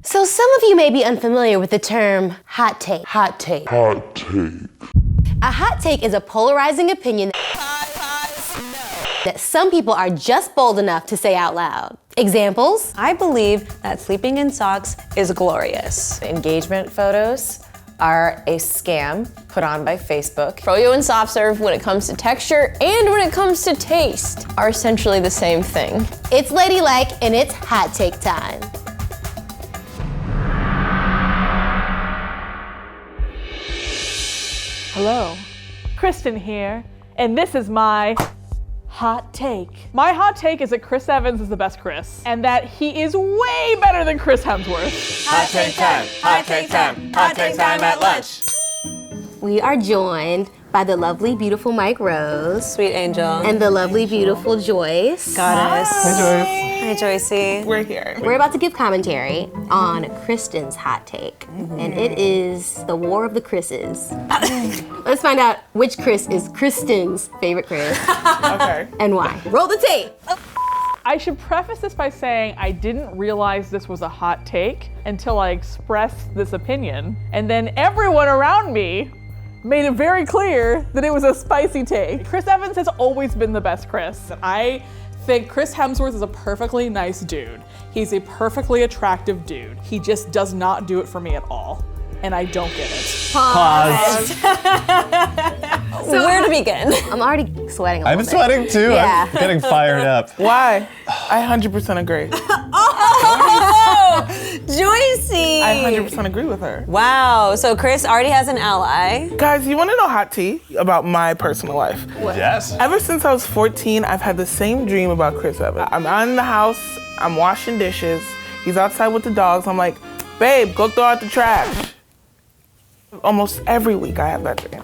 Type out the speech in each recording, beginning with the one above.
So some of you may be unfamiliar with the term hot take. Hot take. Hot take. A hot take is a polarizing opinion that some people are just bold enough to say out loud. Examples? I believe that sleeping in socks is glorious. Engagement photos are a scam put on by Facebook. Froyo and soft serve, when it comes to texture and when it comes to taste, are essentially the same thing. It's Ladylike and it's hot take time. Hello, Kristin here, and this is my hot take. My hot take is that Chris Evans is the best Chris, and that he is way better than Chris Hemsworth. Hot take time, hot take time, hot take time at lunch. We are joined by the lovely, beautiful Mike Rose. Sweet angel. And the lovely, beautiful Joyce. Goddess. Hi, Hi, Joycey. We're here. We're about to give commentary on Kristin's hot take, and it is the War of the Chris's. Let's find out which Chris is Kristin's favorite Chris. Okay. And why. Roll the tape. I should preface this by saying I didn't realize this was a hot take until I expressed this opinion, and then everyone around me made it very clear that it was a spicy take. Chris Evans has always been the best Chris. I think Chris Hemsworth is a perfectly nice dude. He's a perfectly attractive dude. He just does not do it for me at all. And I don't get it. Pause. Where to begin? I'm already sweating a little I'm bit. sweating too. Yeah. I'm getting fired up. Why? I 100% agree. Oh, Joycey. I 100% agree with her. Wow, so Chris already has an ally. Guys, you want to know hot tea about my personal life? Yes. Ever since I was 14, I've had the same dream about Chris Evans. I'm out in the house, I'm washing dishes, he's outside with the dogs, I'm like, babe, go throw out the trash. Almost every week I have that dream.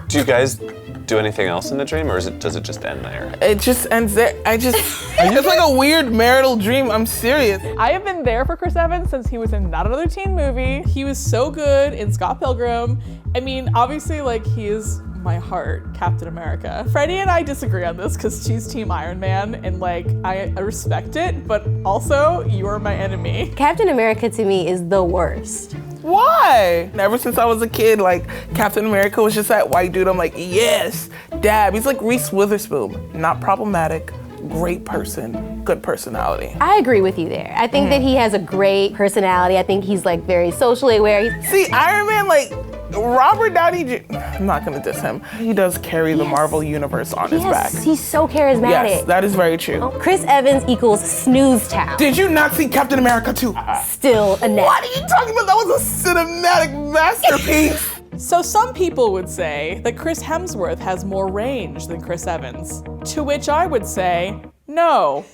Do you guys do anything else in the dream, or does it just end there? It just ends there. It's like a weird marital dream, I'm serious. I have been there for Chris Evans since he was in Not Another Teen Movie. He was so good in Scott Pilgrim. I mean, obviously, like, he is my heart, Captain America. Freddie and I disagree on this because she's Team Iron Man, and like, I respect it, but also, you are my enemy. Captain America to me is the worst. Why? Ever since I was a kid, like, Captain America was just that white dude. I'm like, yes, dab. He's like Reese Witherspoon. Not problematic, great person, good personality. I agree with you there. I think that he has a great personality. I think he's like very socially aware. See, Iron Man, like, Robert Downey Jr., I'm not gonna diss him. He does carry the Marvel universe on his back. He's so charismatic. Yes, that is very true. Chris Evans equals snooze town. Did you not see Captain America 2? Still a net. What are you talking about? That was a cinematic masterpiece. So some people would say that Chris Hemsworth has more range than Chris Evans, to which I would say, no,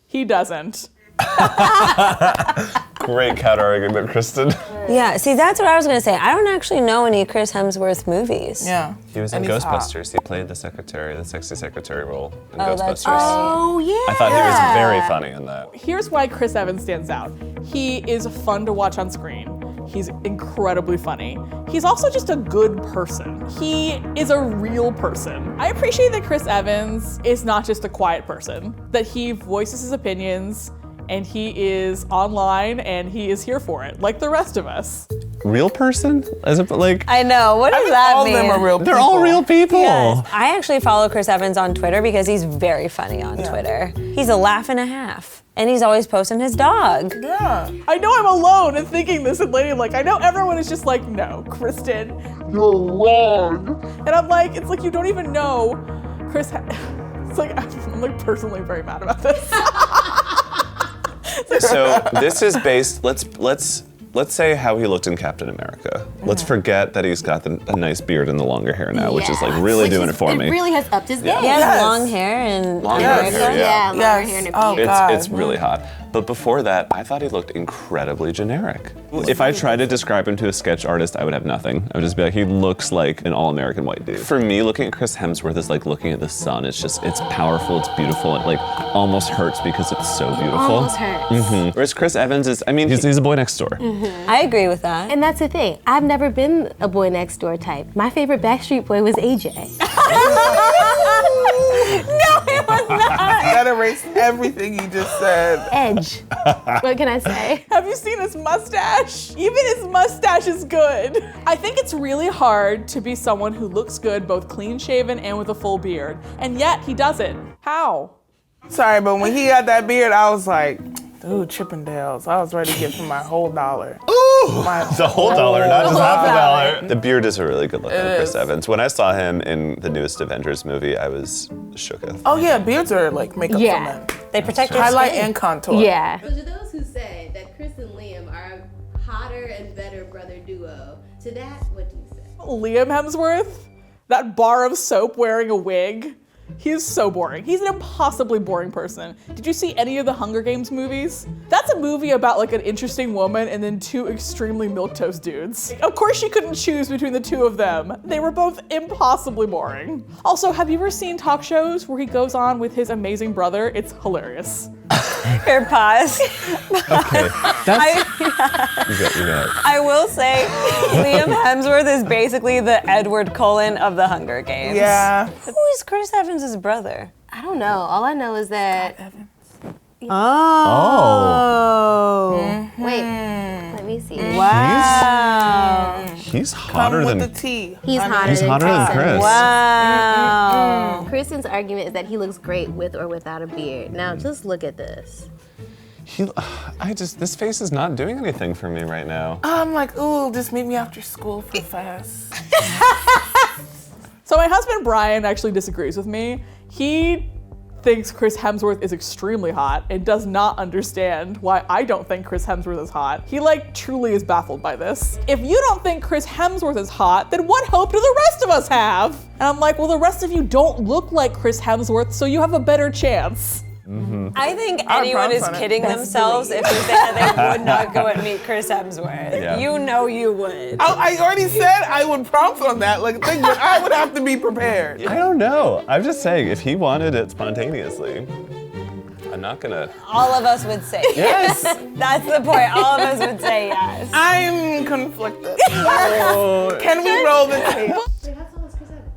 he doesn't. Great counter argument, Kristin. Yeah, see, that's what I was gonna say. I don't actually know any Chris Hemsworth movies. Yeah. He was in And he's Ghostbusters. He played the secretary, the sexy secretary role in Oh, Ghostbusters. that's right. Oh, yeah. I thought he was very funny in that. Here's why Chris Evans stands out. He is fun to watch on screen. He's incredibly funny. He's also just a good person. He is a real person. I appreciate that Chris Evans is not just a quiet person, that he voices his opinions, and he is online and he is here for it, like the rest of us. Real person? As if, like, I know, what does that all mean? of them are real they're all real people. Yes. I actually follow Chris Evans on Twitter because he's very funny on Twitter. He's a laugh and a half. And he's always posting his dog. Yeah. I know I'm alone in thinking this and Ladylike. I know everyone is just like, no, Kristin, You're wrong. and I'm like, it's like you don't even know Chris. It's like I'm like personally very mad about this. So this is based, let's say how he looked in Captain America. Let's forget that he's got a nice beard and the longer hair now, which is like really doing it for me. It really has upped his game. He has Yes. long hair and Long America. hair, Yeah, longer Yes. hair and a Oh, beard. God. It's really hot. But before that, I thought he looked incredibly generic. If I tried to describe him to a sketch artist, I would have nothing. I would just be like, he looks like an all-American white dude. For me, looking at Chris Hemsworth is like looking at the sun. It's just, it's powerful, it's beautiful. It like almost hurts because it's so beautiful. Almost hurts. Whereas Chris Evans is, I mean, he's a boy next door. I agree with that. And that's the thing. I've never been a boy next door type. My favorite Backstreet Boy was AJ. No, it That erased everything he just said. Edge. What can I say? Have you seen his mustache? Even his mustache is good. I think it's really hard to be someone who looks good, both clean shaven and with a full beard. And yet he does it. How? Sorry, but when he got that beard, I was like, dude, Chippendales. I was ready to give him my whole dollar. Ooh! My The whole dollar, not just half a dollar. dollar. The beard is a really good look on Chris is. Evans. When I saw him in the newest Avengers movie, I was shooketh. Oh yeah, beards are like makeup Yeah. for men. They protect your Highlight skin. and contour. Yeah. So to those who say that Chris and Liam are a hotter and better brother duo, to that, what do you say? Liam Hemsworth, that bar of soap wearing a wig. He is so boring. He's an impossibly boring person. Did you see any of the Hunger Games movies? That's a movie about like an interesting woman and then two extremely milquetoast dudes. Of course she couldn't choose between the two of them. They were both impossibly boring. Also, have you ever seen talk shows where he goes on with his amazing brother? It's hilarious. Here, pause. Okay, that's... You got it. I will say, Liam Hemsworth is basically the Edward Cullen of the Hunger Games. Yeah. Who is Chris Evans' brother? I don't know. All I know is that. Oh. Wait, let me see. Wow. He's Come hotter with than... the tea. He's hotter He's than hotter than Chris. Chris. Wow. Kristen's argument is that he looks great with or without a beard. Now just look at this. This face is not doing anything for me right now. I'm like, ooh, just meet me after school for fast. So my husband Brian actually disagrees with me. He thinks Chris Hemsworth is extremely hot and does not understand why I don't think Chris Hemsworth is hot. He like truly is baffled by this. If you don't think Chris Hemsworth is hot, then what hope do the rest of us have? And I'm like, well, the rest of you don't look like Chris Hemsworth, so you have a better chance. I think Our anyone is prompts on it. kidding themselves if they say that they would not go and meet Chris Hemsworth. Yeah. You know you would. I already said I would prompt on that. Like, I would have to be prepared. I don't know. I'm just saying, if he wanted it spontaneously, I'm not gonna... All of us would say yes. That's the point. All of us would say yes. I'm conflicted. Can we roll the tape? Wait, how tall is Chris Evans?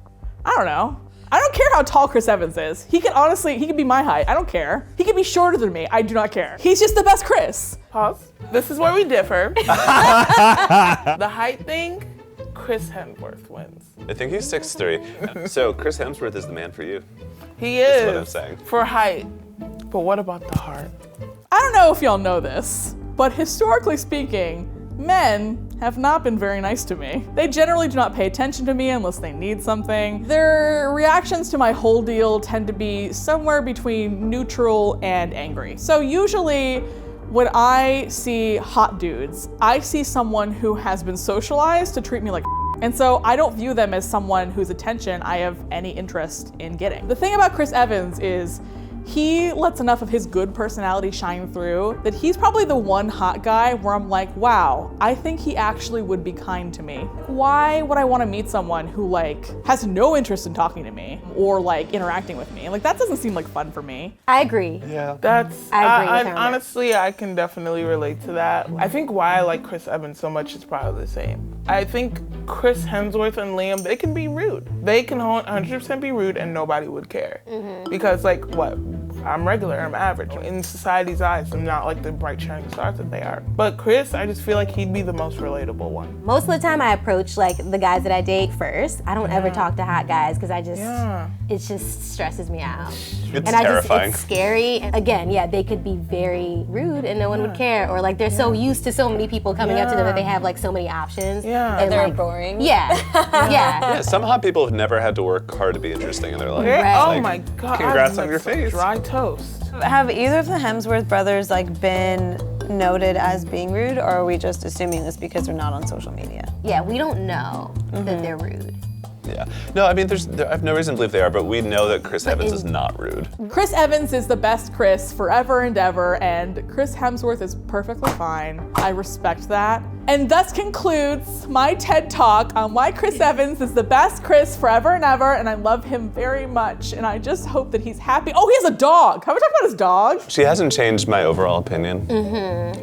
I don't know. I don't care how tall Chris Evans is. He could be my height. I don't care. He could be shorter than me. I do not care. He's just the best Chris. Pause. This is where we differ. The height thing, Chris Hemsworth wins. I think he's 6'3". So Chris Hemsworth is the man for you. He is. what I'm saying. For height. But what about the heart? I don't know if y'all know this, but historically speaking, men have not been very nice to me. They generally do not pay attention to me unless they need something. Their reactions to my whole deal tend to be somewhere between neutral and angry. So usually when I see hot dudes, I see someone who has been socialized to treat me like and so I don't view them as someone whose attention I have any interest in getting. The thing about Chris Evans is he lets enough of his good personality shine through that he's probably the one hot guy where I'm like, wow, I think he actually would be kind to me. Why would I want to meet someone who like has no interest in talking to me or like interacting with me? Like that doesn't seem like fun for me. I agree. Yeah. That's, I agree with her on that. honestly, I can definitely relate to that. I think why I like Chris Evans so much is probably the same. I think Chris Hemsworth and Liam, they can be rude. They can 100% be rude and nobody would care. Because like, what? I'm regular, I'm average. In society's eyes, I'm not like the bright shining stars that they are. But Chris, I just feel like he'd be the most relatable one. Most of the time I approach like the guys that I date first. I don't ever talk to hot guys because I just, it just stresses me out. It's And terrifying. it's scary. And again, yeah, they could be very rude and no one would care. Or like they're so used to so many people coming up to them that they have like so many options. Yeah. And They're like, boring. yeah, yeah. Yeah, some hot people have never had to work hard to be interesting in their life. Yeah, Right. oh Like, my God. congrats I'm on your some face. Dry toast. Have either of the Hemsworth brothers like been noted as being rude, or are we just assuming this because they're not on social media? Yeah, we don't know that they're rude. Yeah. No, I mean, I have no reason to believe they are, but we know that Chris Evans is not rude. Chris Evans is the best Chris forever and ever, and Chris Hemsworth is perfectly fine. I respect that. And thus concludes my TED Talk on why Chris Evans is the best Chris forever and ever, and I love him very much, and I just hope that he's happy. Oh, he has a dog. Have we talked about his dog? She hasn't changed my overall opinion.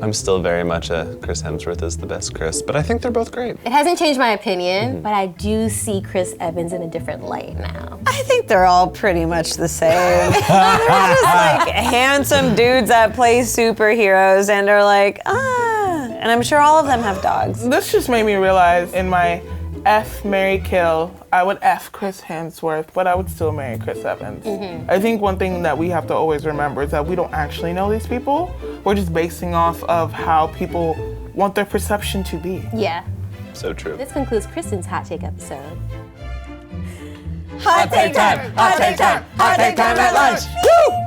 I'm still very much a Chris Hemsworth is the best Chris, but I think they're both great. It hasn't changed my opinion, but I do see Chris Evans in a different light now. I think they're all pretty much the same. They're just like handsome dudes that play superheroes and are like, and I'm sure all of them have dogs. This just made me realize in my F, marry, kill, I would F Chris Hemsworth, but I would still marry Chris Evans. I think one thing that we have to always remember is that we don't actually know these people. We're just basing off of how people want their perception to be. Yeah. So true. This concludes Kristin's Hot Take episode. Hot take time! Hot take time! Hot take time at lunch! Woo!